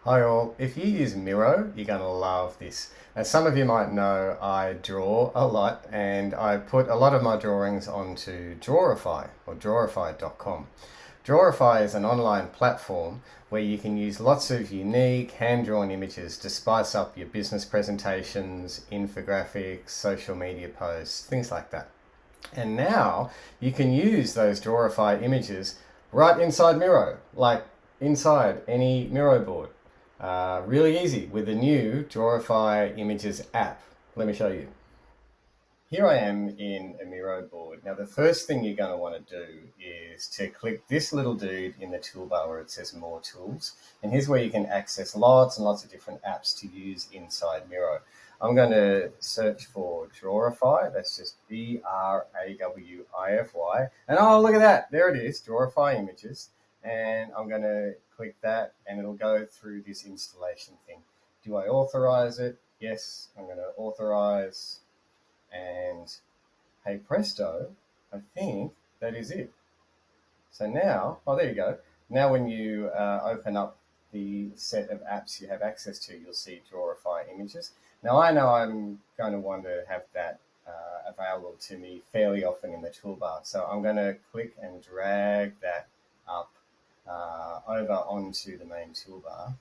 Hi all, if you use Miro, you're going to love this. As some of you might know, I draw a lot and I put a lot of my drawings onto Drawify or Drawify.com. Drawify is an online platform where you can use lots of unique hand-drawn images to spice up your business presentations, infographics, social media posts, things like that. And now you can use those Drawify images right inside Miro, like inside any Miro board. Really easy with the new Drawify Images app. Let me show you. Here I am in a Miro board. Now the first thing you're going to want to do is to click this little dude in the toolbar where it says More Tools. And here's where you can access lots and lots of different apps to use inside Miro. I'm going to search for Drawify. That's just Drawify. And oh, look at that. There it is, Drawify Images. And I'm going to click that and it'll go through this installation thing. Do I authorize it? Yes, I'm going to authorize. And hey presto, I think that is it. So now, oh, there you go. Now when you open up the set of apps you have access to, you'll see Drawify Images. Now I know I'm going to want to have that available to me fairly often in the toolbar. So I'm going to click and drag that up over onto the main toolbar,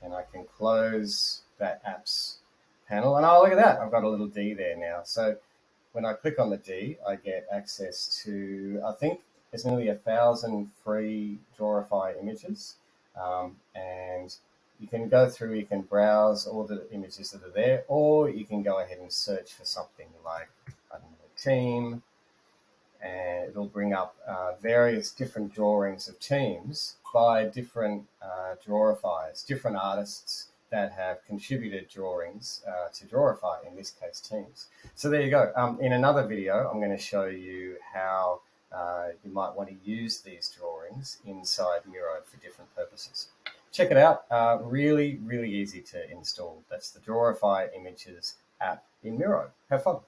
and I can close that apps panel. And oh, look at that, I've got a little D there now. So when I click on the D, I get access to, I think there's nearly 1,000 free Drawify images. And you can go through, you can browse all the images that are there, or you can go ahead and search for something like, I don't know, team, and it'll bring up various different drawings of teams by different Drawifiers, different artists that have contributed drawings to Drawify, in this case teams. So there you go. In another video, I'm going to show you how you might want to use these drawings inside Miro for different purposes. Check it out. Really, really easy to install. That's the Drawify Images app in Miro. Have fun.